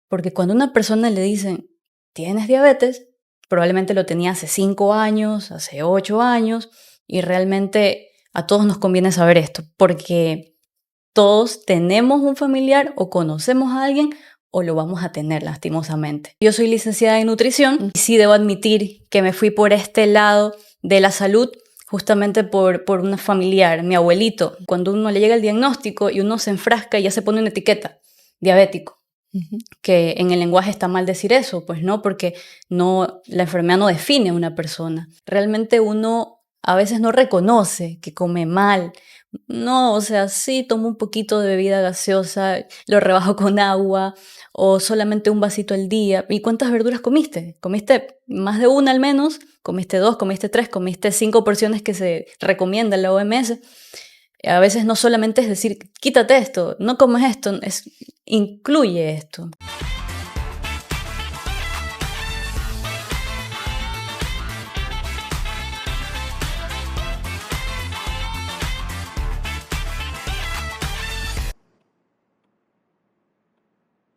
Porque cuando a una persona le dicen, tienes diabetes, probablemente lo tenía hace 5 años, hace 8 años, y realmente a todos nos conviene saber esto, porque todos tenemos un familiar o conocemos a alguien o lo vamos a tener lastimosamente. Yo soy licenciada en nutrición y sí debo admitir que me fui por este lado de la salud justamente por una familiar, mi abuelito. Cuando uno le llega el diagnóstico y uno se enfrasca y ya se pone una etiqueta, diabético. Que en el lenguaje está mal decir eso, pues no, porque la enfermedad no define a una persona. Realmente uno a veces no reconoce que come mal. No, o sea, sí tomo un poquito de bebida gaseosa, lo rebajo con agua o solamente un vasito al día. ¿Y cuántas verduras comiste? ¿Comiste más de una al menos? ¿Comiste 2? ¿Comiste 3? ¿Comiste 5 porciones que se recomienda en la OMS? A veces no solamente es decir, quítate esto, no comes esto, incluye esto.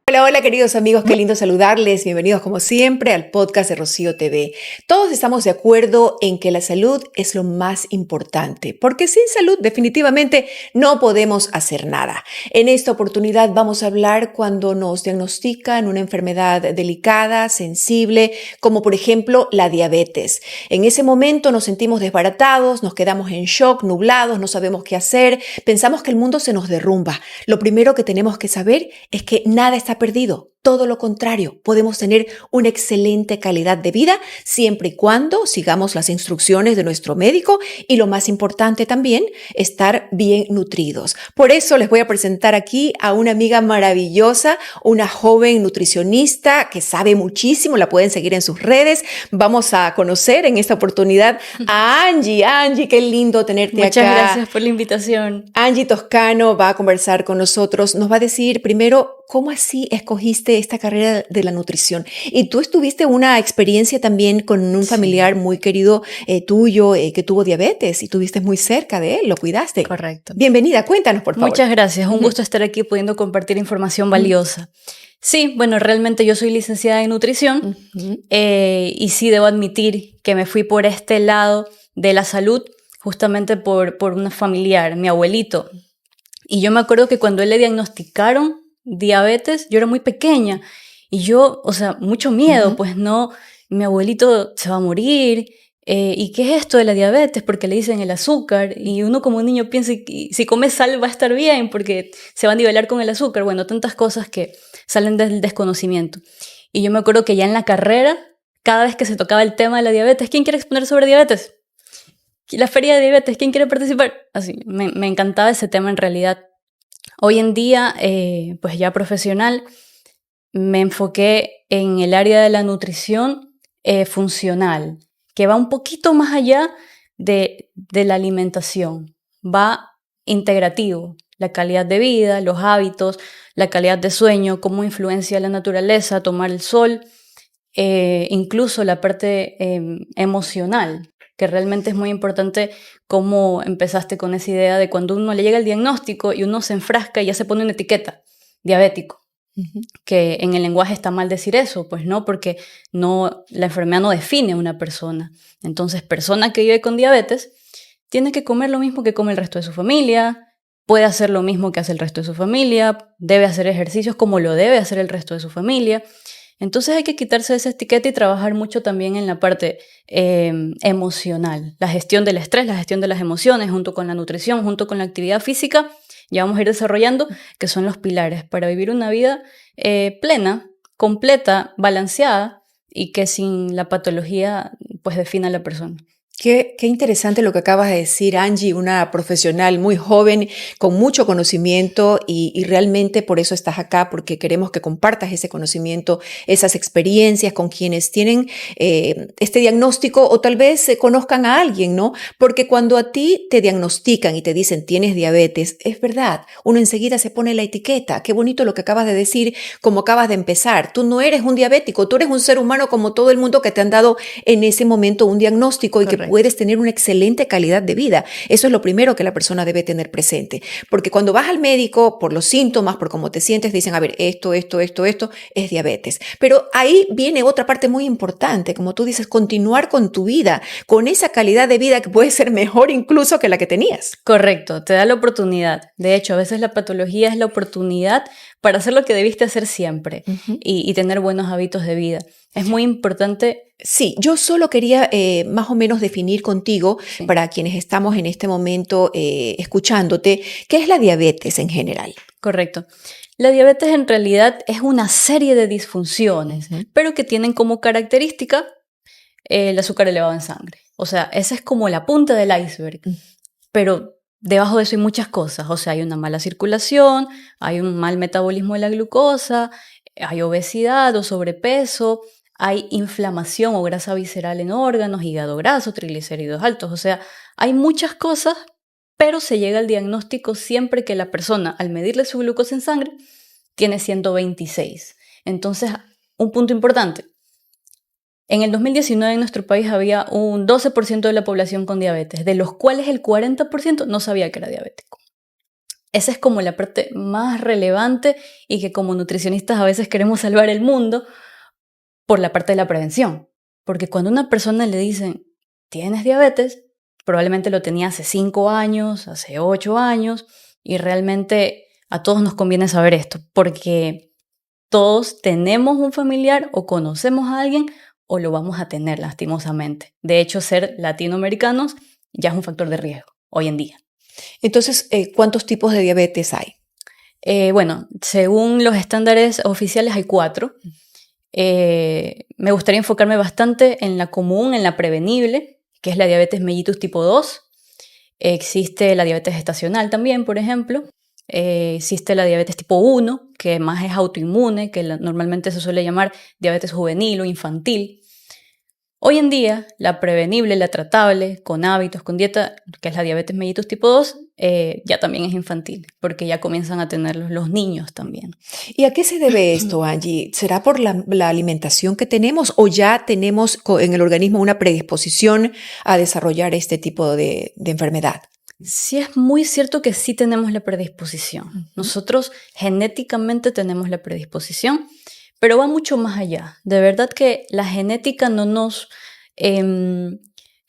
Hola, hola queridos amigos, qué lindo saludarles. Bienvenidos como siempre al podcast de Rocío TV. Todos estamos de acuerdo en que la salud es lo más importante, porque sin salud definitivamente no podemos hacer nada. En esta oportunidad vamos a hablar cuando nos diagnostican una enfermedad delicada, sensible, como por ejemplo la diabetes. En ese momento nos sentimos desbaratados, nos quedamos en shock, nublados, no sabemos qué hacer, pensamos que el mundo se nos derrumba. Lo primero que tenemos que saber es que nada está perdido. Todo lo contrario, podemos tener una excelente calidad de vida siempre y cuando sigamos las instrucciones de nuestro médico y lo más importante también, estar bien nutridos. Por eso les voy a presentar aquí a una amiga maravillosa, una joven nutricionista que sabe muchísimo, la pueden seguir en sus redes. Vamos a conocer en esta oportunidad a Angie. Angie, qué lindo tenerte acá. Muchas gracias por la invitación. Angie Toscano va a conversar con nosotros, nos va a decir primero cómo así escogiste esta carrera de la nutrición. Y tú tuviste una experiencia también con un familiar muy querido tuyo que tuvo diabetes y tuviste muy cerca de él, lo cuidaste. Correcto. Bienvenida, cuéntanos por favor. Muchas gracias, un gusto estar aquí pudiendo compartir información valiosa. Sí, bueno, realmente yo soy licenciada en nutrición y sí debo admitir que me fui por este lado de la salud justamente por una familiar, mi abuelito. Y yo me acuerdo que cuando él le diagnosticaron diabetes, yo era muy pequeña y yo, o sea, mucho miedo, pues no, mi abuelito se va a morir, ¿y qué es esto de la diabetes? Porque le dicen el azúcar y uno como niño piensa que si come sal va a estar bien porque se va a nivelar con el azúcar, bueno, tantas cosas que salen del desconocimiento. Y yo me acuerdo que ya en la carrera, cada vez que se tocaba el tema de la diabetes, ¿quién quiere exponer sobre diabetes? La feria de diabetes, ¿quién quiere participar? Así, me encantaba ese tema en realidad. Hoy en día, pues ya profesional, me enfoqué en el área de la nutrición funcional, que va un poquito más allá de la alimentación, va integrativo, la calidad de vida, los hábitos, la calidad de sueño, cómo influencia la naturaleza, tomar el sol, incluso la parte emocional, que realmente es muy importante cómo empezaste con esa idea de cuando uno le llega el diagnóstico y uno se enfrasca y ya se pone una etiqueta, diabético, que en el lenguaje está mal decir eso, pues no, porque la enfermedad no define a una persona. Entonces, persona que vive con diabetes tiene que comer lo mismo que come el resto de su familia, puede hacer lo mismo que hace el resto de su familia, debe hacer ejercicios como lo debe hacer el resto de su familia. Entonces hay que quitarse esa etiqueta y trabajar mucho también en la parte emocional, la gestión del estrés, la gestión de las emociones, junto con la nutrición, junto con la actividad física, ya vamos a ir desarrollando, que son los pilares para vivir una vida plena, completa, balanceada y que sin la patología pues defina a la persona. Qué interesante lo que acabas de decir, Angie, una profesional muy joven, con mucho conocimiento y realmente por eso estás acá, porque queremos que compartas ese conocimiento, esas experiencias con quienes tienen este diagnóstico o tal vez conozcan a alguien, ¿no? Porque cuando a ti te diagnostican y te dicen tienes diabetes, es verdad, uno enseguida se pone la etiqueta. Qué bonito lo que acabas de decir, como acabas de empezar. Tú no eres un diabético, tú eres un ser humano como todo el mundo que te han dado en ese momento un diagnóstico y que puedes tener una excelente calidad de vida. Eso es lo primero que la persona debe tener presente. Porque cuando vas al médico, por los síntomas, por cómo te sientes, dicen, a ver, esto es diabetes. Pero ahí viene otra parte muy importante, como tú dices, continuar con tu vida, con esa calidad de vida que puede ser mejor incluso que la que tenías. Correcto, te da la oportunidad. De hecho, a veces la patología es la oportunidad para hacer lo que debiste hacer siempre y tener buenos hábitos de vida. Es muy importante. Sí, yo solo quería más o menos definir contigo, para quienes estamos en este momento escuchándote, ¿qué es la diabetes en general? Correcto. La diabetes en realidad es una serie de disfunciones, pero que tienen como característica el azúcar elevado en sangre. O sea, esa es como la punta del iceberg, pero debajo de eso hay muchas cosas. O sea, hay una mala circulación, hay un mal metabolismo de la glucosa, hay obesidad o sobrepeso, hay inflamación o grasa visceral en órganos, hígado graso, triglicéridos altos. O sea, hay muchas cosas, pero se llega al diagnóstico siempre que la persona, al medirle su glucosa en sangre, tiene 126. Entonces, un punto importante. En el 2019 en nuestro país había un 12% de la población con diabetes, de los cuales el 40% no sabía que era diabético. Esa es como la parte más relevante y que como nutricionistas a veces queremos salvar el mundo por la parte de la prevención. Porque cuando a una persona le dicen, tienes diabetes, probablemente lo tenía hace 5 años, hace 8 años, y realmente a todos nos conviene saber esto, porque todos tenemos un familiar o conocemos a alguien o lo vamos a tener lastimosamente. De hecho, ser latinoamericanos ya es un factor de riesgo hoy en día. Entonces, ¿cuántos tipos de diabetes hay? Bueno, según los estándares oficiales hay 4. Me gustaría enfocarme bastante en la común, en la prevenible, que es la diabetes mellitus tipo 2. Existe la diabetes gestacional también, por ejemplo. Existe la diabetes tipo 1, que más es autoinmune, que normalmente se suele llamar diabetes juvenil o infantil. Hoy en día, la prevenible, la tratable, con hábitos, con dieta, que es la diabetes mellitus tipo 2, ya también es infantil, porque ya comienzan a tenerlos los niños también. ¿Y a qué se debe esto, Angie? ¿Será por la alimentación que tenemos o ya tenemos en el organismo una predisposición a desarrollar este tipo de enfermedad? Sí, es muy cierto que sí tenemos la predisposición. Nosotros genéticamente tenemos la predisposición, pero va mucho más allá. De verdad que la genética no es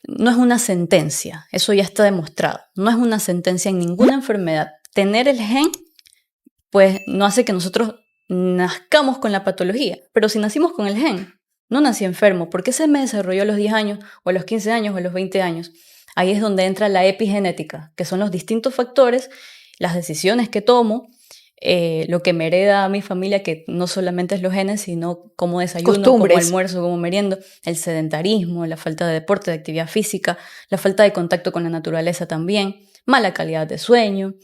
una sentencia, eso ya está demostrado. No es una sentencia en ninguna enfermedad. Tener el gen, pues no hace que nosotros nazcamos con la patología, pero si nacimos con el gen, no nací enfermo. ¿Por qué se me desarrolló a los 10 años, o a los 15 años, o a los 20 años? Ahí es donde entra la epigenética, que son los distintos factores, las decisiones que tomo, lo que me hereda a mi familia, que no solamente es los genes, sino cómo desayuno, cómo almuerzo, cómo meriendo, el sedentarismo, la falta de deporte, de actividad física, la falta de contacto con la naturaleza también, mala calidad de sueño.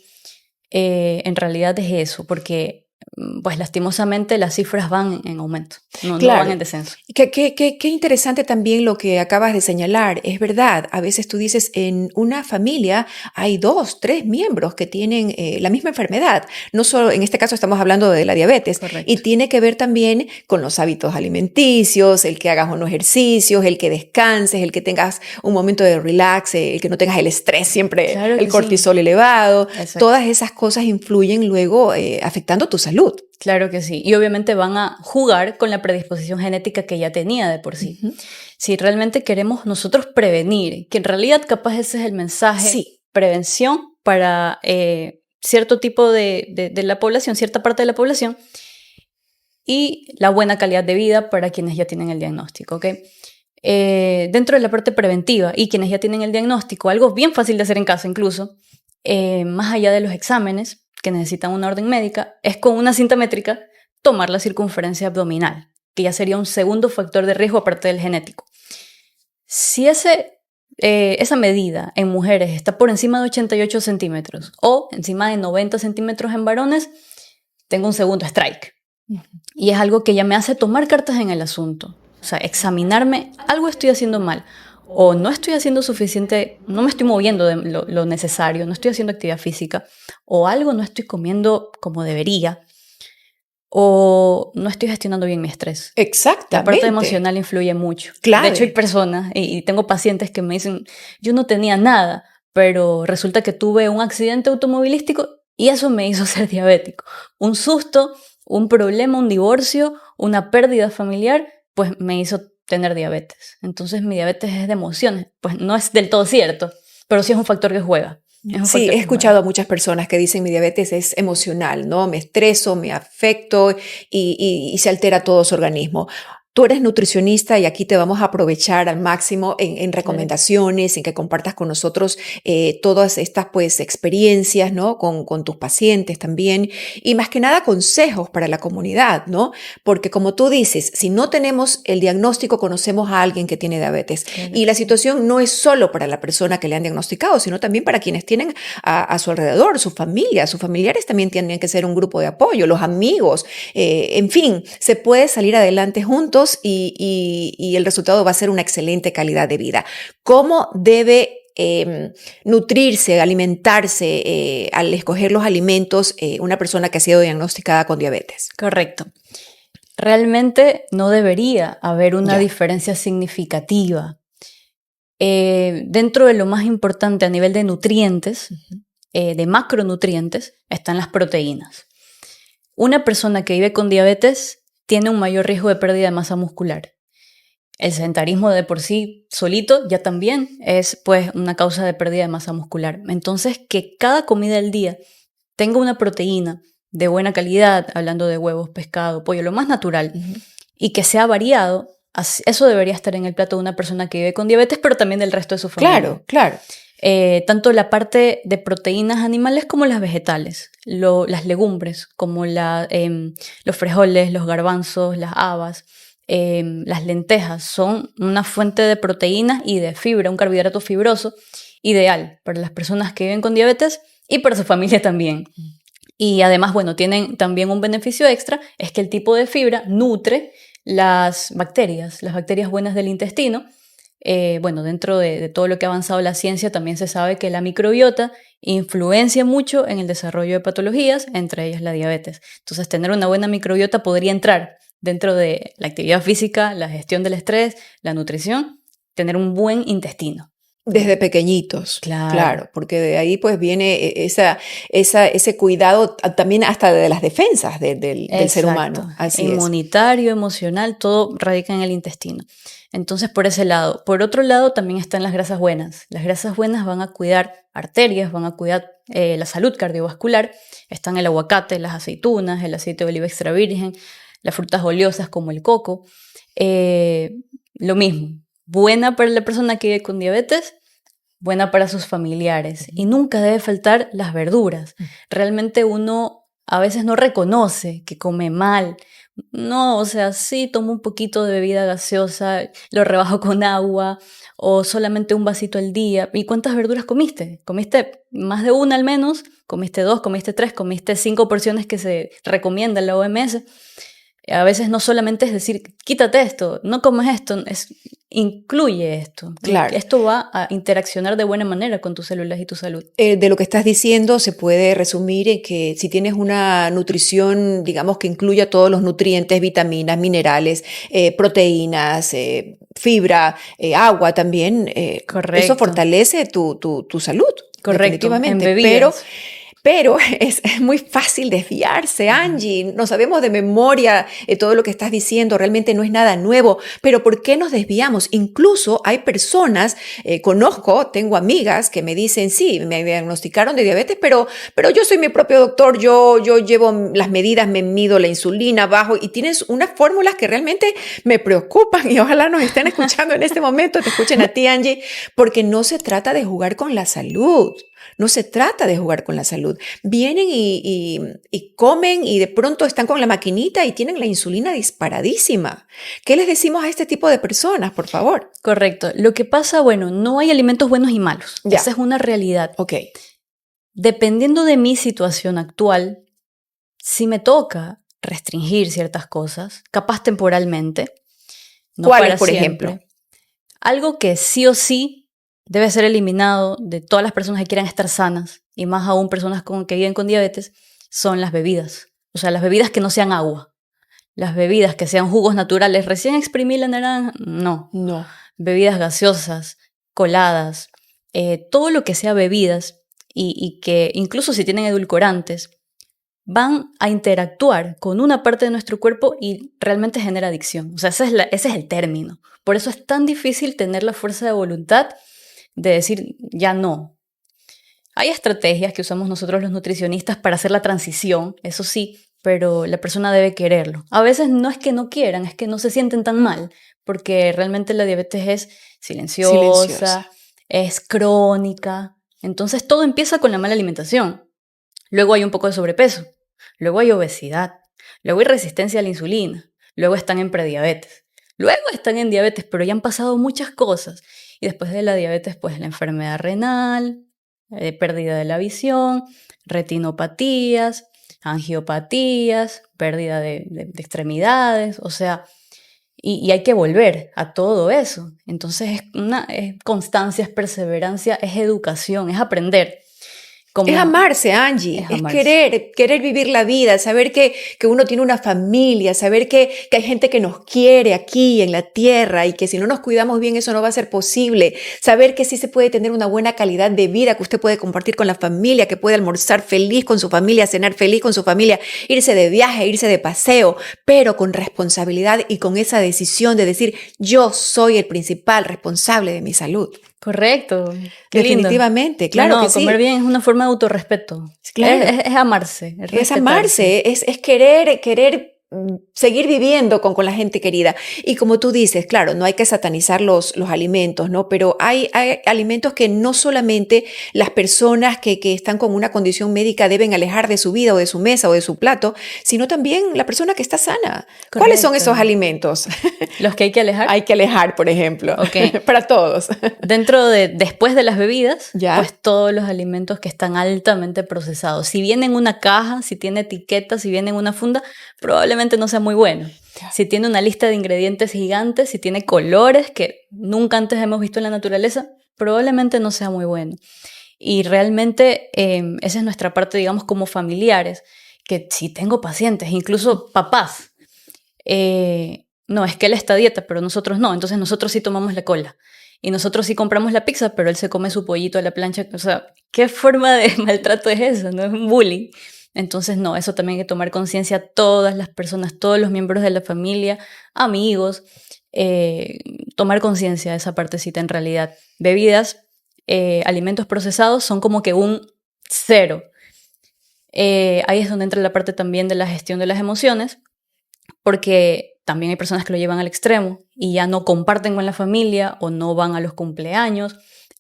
En realidad es eso, porque pues lastimosamente las cifras van en aumento, no van en descenso. Qué interesante también lo que acabas de señalar. Es verdad, a veces tú dices, en una familia hay 2, 3 miembros que tienen la misma enfermedad. No solo, en este caso estamos hablando de la diabetes. Correcto. Y tiene que ver también con los hábitos alimenticios, el que hagas unos ejercicios, el que descanses, el que tengas un momento de relax, el que no tengas el estrés siempre, claro, el cortisol elevado. Exacto. Todas esas cosas influyen luego afectando tu salud. Claro que sí. Y obviamente van a jugar con la predisposición genética que ya tenía de por sí. Si realmente queremos nosotros prevenir, que en realidad capaz ese es el mensaje, prevención para cierto tipo de la población, cierta parte de la población, y la buena calidad de vida para quienes ya tienen el diagnóstico, ¿ok? Dentro de la parte preventiva y quienes ya tienen el diagnóstico, algo bien fácil de hacer en casa incluso, más allá de los exámenes, que necesitan una orden médica, es con una cinta métrica tomar la circunferencia abdominal, que ya sería un segundo factor de riesgo aparte del genético. Si esa medida en mujeres está por encima de 88 centímetros o encima de 90 centímetros en varones, tengo un segundo strike. Y es algo que ya me hace tomar cartas en el asunto. O sea, examinarme, algo estoy haciendo mal. O no estoy haciendo suficiente, no me estoy moviendo de lo necesario, no estoy haciendo actividad física, o algo no estoy comiendo como debería. o no estoy gestionando bien mi estrés. Exactamente. La parte emocional influye mucho. Claro. De hecho, hay personas, y tengo pacientes que me dicen, yo no tenía nada, pero resulta que tuve un accidente automovilístico y eso me hizo ser diabético. Un susto, un problema, un divorcio, una pérdida familiar, pues me hizo tener diabetes. Entonces mi diabetes es de emociones. Pues no es del todo cierto, pero sí es un factor que juega. Sí, he escuchado a muchas personas que dicen mi diabetes es emocional, ¿no? Me estreso, me afecto y se altera todo su organismo. Tú eres nutricionista y aquí te vamos a aprovechar al máximo en recomendaciones, en que compartas con nosotros todas estas pues experiencias, ¿no? Con tus pacientes también y más que nada consejos para la comunidad, ¿no? Porque como tú dices, si no tenemos el diagnóstico, conocemos a alguien que tiene diabetes. Claro. Y la situación no es solo para la persona que le han diagnosticado, sino también para quienes tienen a su alrededor, su familia, sus familiares también tienen que ser un grupo de apoyo, los amigos, en fin, se puede salir adelante juntos y el resultado va a ser una excelente calidad de vida. ¿Cómo debe nutrirse, alimentarse al escoger los alimentos una persona que ha sido diagnosticada con diabetes? Correcto. Realmente no debería haber una diferencia significativa. Dentro de lo más importante a nivel de nutrientes, de macronutrientes, están las proteínas. Una persona que vive con diabetes tiene un mayor riesgo de pérdida de masa muscular. El sedentarismo de por sí solito ya también es pues una causa de pérdida de masa muscular. Entonces, que cada comida del día tenga una proteína de buena calidad, hablando de huevos, pescado, pollo, lo más natural, y que sea variado, eso debería estar en el plato de una persona que vive con diabetes, pero también del resto de su familia. Claro, claro. Tanto la parte de proteínas animales como las vegetales, las legumbres como los frijoles, los garbanzos, las habas, las lentejas son una fuente de proteínas y de fibra, un carbohidrato fibroso ideal para las personas que viven con diabetes y para su familia también. Y además, bueno, tienen también un beneficio extra, es que el tipo de fibra nutre las bacterias buenas del intestino. Bueno, dentro de todo lo que ha avanzado la ciencia, también se sabe que la microbiota influencia mucho en el desarrollo de patologías, entre ellas la diabetes. Entonces, tener una buena microbiota podría entrar dentro de la actividad física, la gestión del estrés, la nutrición, tener un buen intestino. Desde pequeñitos, claro, porque de ahí pues viene ese cuidado también hasta de las defensas del ser humano. Así inmunitario, emocional, todo radica en el intestino. Entonces, por ese lado. Por otro lado, también están las grasas buenas. Las grasas buenas van a cuidar arterias, van a cuidar la salud cardiovascular. Están el aguacate, las aceitunas, el aceite de oliva extra virgen, las frutas oleosas como el coco. Lo mismo, buena para la persona que vive con diabetes, buena para sus familiares. Y nunca debe faltar las verduras. Realmente uno a veces no reconoce que come mal. No, o sea, sí tomo un poquito de bebida gaseosa, lo rebajo con agua o solamente un vasito al día. ¿Y cuántas verduras comiste? ¿Comiste más de una al menos? ¿Comiste 2? ¿Comiste 3? ¿Comiste 5 porciones que se recomienda en la OMS? A veces no solamente es decir, quítate esto, no comas esto, incluye esto. Claro. Esto va a interaccionar de buena manera con tus células y tu salud. De lo que estás diciendo se puede resumir en que si tienes una nutrición, digamos, que incluya todos los nutrientes, vitaminas, minerales, proteínas, fibra, agua también, eso fortalece tu salud. Correcto, definitivamente. en bebidas. Pero es muy fácil desviarse, Angie. No sabemos de memoria todo lo que estás diciendo. Realmente no es nada nuevo. Pero ¿por qué nos desviamos? Incluso hay personas, tengo amigas que me dicen, sí, me diagnosticaron de diabetes, pero yo soy mi propio doctor. Yo llevo las medidas, me mido la insulina, bajo. Y tienes unas fórmulas que realmente me preocupan. Y ojalá nos estén escuchando en este momento, te escuchen a ti, Angie, porque no se trata de jugar con la salud. No se trata de jugar con la salud. Vienen y comen y de pronto están con la maquinita y tienen la insulina disparadísima. ¿Qué les decimos a este tipo de personas, por favor? Correcto. Lo que pasa, bueno, no hay alimentos buenos y malos. Ya. Esa es una realidad. Ok. Dependiendo de mi situación actual, si me toca restringir ciertas cosas, capaz temporalmente. No ¿cuáles, para por siempre. ejemplo? Algo que sí o sí debe ser eliminado de todas las personas que quieran estar sanas, y más aún personas que viven con diabetes, son las bebidas. O sea, las bebidas que no sean agua. Las bebidas que sean jugos naturales. Recién exprimí la naranja. No. Bebidas gaseosas, coladas, todo lo que sea bebidas y que incluso si tienen edulcorantes, van a interactuar con una parte de nuestro cuerpo y realmente genera adicción. O sea, ese es el término. Por eso es tan difícil tener la fuerza de voluntad de decir ya no. Hay estrategias que usamos nosotros los nutricionistas para hacer la transición, eso sí, pero la persona debe quererlo. A veces no es que no quieran, es que no se sienten tan mal, porque realmente la diabetes es silenciosa. Es crónica. Entonces todo empieza con la mala alimentación. Luego hay un poco de sobrepeso. Luego hay obesidad. Luego hay resistencia a la insulina. Luego están en prediabetes. Luego están en diabetes, pero ya han pasado muchas cosas. Y después de la diabetes, pues la enfermedad renal, pérdida de la visión, retinopatías, angiopatías, pérdida de extremidades, o sea, y hay que volver a todo eso. Entonces es constancia, es perseverancia, es educación, es aprender. Es amarse, Angie, es querer vivir la vida, saber que uno tiene una familia, saber que hay gente que nos quiere aquí en la tierra y que si no nos cuidamos bien eso no va a ser posible, saber que sí se puede tener una buena calidad de vida que usted puede compartir con la familia, que puede almorzar feliz con su familia, cenar feliz con su familia, irse de viaje, irse de paseo, pero con responsabilidad y con esa decisión de decir yo soy el principal responsable de mi salud. Correcto. Definitivamente, lindo. Claro que sí. Comer bien es una forma de autorrespeto. Claro. Es amarse. Es amarse, es querer seguir viviendo con la gente querida. Y como tú dices, claro, no hay que satanizar los alimentos, ¿no? Pero hay alimentos que no solamente las personas que están con una condición médica deben alejar de su vida o de su mesa o de su plato, sino también la persona que está sana. Correcto. ¿Cuáles son esos alimentos? ¿Los que hay que alejar? Hay que alejar, por ejemplo. Okay. Para todos. Después de las bebidas, pues todos los alimentos que están altamente procesados. Si viene en una caja, si tiene etiqueta, si viene en una funda, probablemente no sea muy bueno. Si tiene una lista de ingredientes gigantes, si tiene colores que nunca antes hemos visto en la naturaleza, probablemente no sea muy bueno. Y realmente esa es nuestra parte, digamos, como familiares, que si tengo pacientes, incluso papás, no, es que él está a dieta, pero nosotros no, entonces nosotros sí tomamos la cola. Y nosotros sí compramos la pizza, pero él se come su pollito a la plancha. O sea, ¿qué forma de maltrato es esa? No es un bullying. Entonces, no, eso también hay que tomar conciencia todas las personas, todos los miembros de la familia, amigos, tomar conciencia de esa partecita en realidad. Bebidas, alimentos procesados son como que un 0. Ahí es donde entra la parte también de la gestión de las emociones, porque también hay personas que lo llevan al extremo y ya no comparten con la familia o no van a los cumpleaños.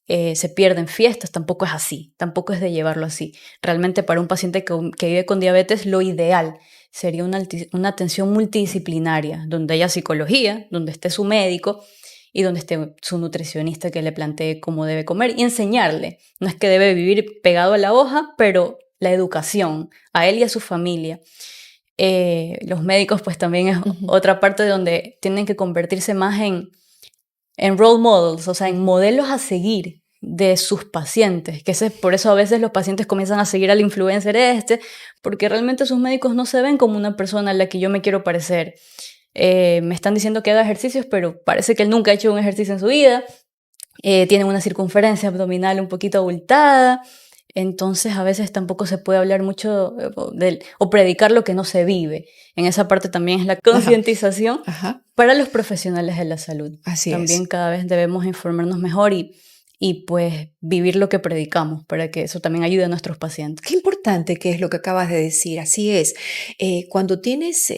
Se pierden fiestas, tampoco es así, tampoco es de llevarlo así. Realmente para un paciente que vive con diabetes, lo ideal sería una atención multidisciplinaria, donde haya psicología, donde esté su médico y donde esté su nutricionista que le plantee cómo debe comer y enseñarle. No es que debe vivir pegado a la hoja, pero la educación a él y a su familia. Los médicos pues también es otra parte donde tienen que convertirse más en role models, o sea, en modelos a seguir de sus pacientes, por eso a veces los pacientes comienzan a seguir al influencer porque realmente sus médicos no se ven como una persona a la que yo me quiero parecer. Me están diciendo que haga ejercicios, pero parece que él nunca ha hecho un ejercicio en su vida, tiene una circunferencia abdominal un poquito abultada, entonces a veces tampoco se puede hablar mucho o predicar lo que no se vive. En esa parte también es la concientización para los profesionales de la salud. Así también es. Cada vez debemos informarnos mejor y pues vivir lo que predicamos para que eso también ayude a nuestros pacientes. Qué importante que es lo que acabas de decir, así es. Cuando tienes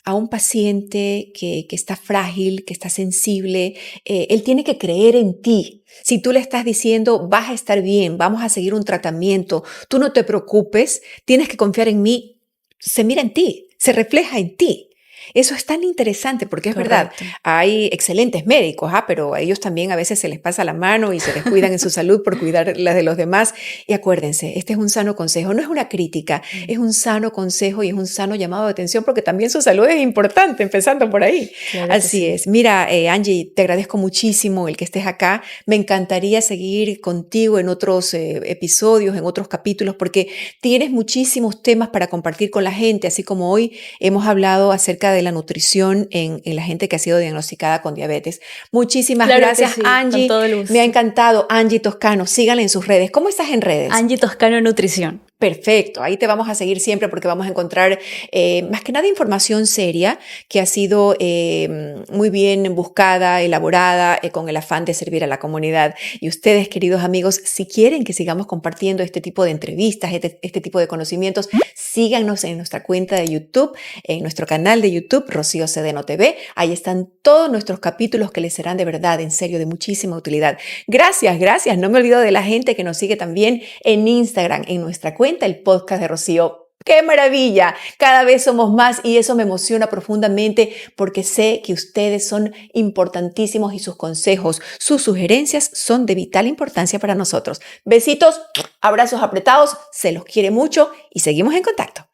a un paciente que está frágil, que está sensible, él tiene que creer en ti. Si tú le estás diciendo, vas a estar bien, vamos a seguir un tratamiento, tú no te preocupes, tienes que confiar en mí, se mira en ti, se refleja en ti. Eso es tan interesante porque es verdad, hay excelentes médicos, pero a ellos también a veces se les pasa la mano y se descuidan en su salud por cuidar la de los demás. Y acuérdense, este es un sano consejo, no es una crítica, es un sano consejo y es un sano llamado de atención porque también su salud es importante, empezando por ahí. Claro, así es. Mira, Angie, te agradezco muchísimo el que estés acá. Me encantaría seguir contigo en otros episodios, en otros capítulos, porque tienes muchísimos temas para compartir con la gente, así como hoy hemos hablado acerca de la nutrición en la gente que ha sido diagnosticada con diabetes. Muchísimas gracias, sí, Angie. con todo el gusto. Me ha encantado. Angie Toscano, síganla en sus redes. ¿Cómo estás en redes? Angie Toscano Nutrición. Perfecto, ahí te vamos a seguir siempre porque vamos a encontrar más que nada información seria que ha sido muy bien buscada, elaborada con el afán de servir a la comunidad. Y ustedes, queridos amigos, si quieren que sigamos compartiendo este tipo de entrevistas, este tipo de conocimientos, síganos en nuestra cuenta de YouTube, en nuestro canal de YouTube, Rocío Sedeno TV. Ahí están todos nuestros capítulos que les serán de verdad, en serio, de muchísima utilidad. Gracias, gracias. No me olvido de la gente que nos sigue también en Instagram, en nuestra cuenta, el podcast de Rocío. ¡Qué maravilla! Cada vez somos más y eso me emociona profundamente porque sé que ustedes son importantísimos y sus consejos, sus sugerencias son de vital importancia para nosotros. Besitos, abrazos apretados, se los quiere mucho y seguimos en contacto.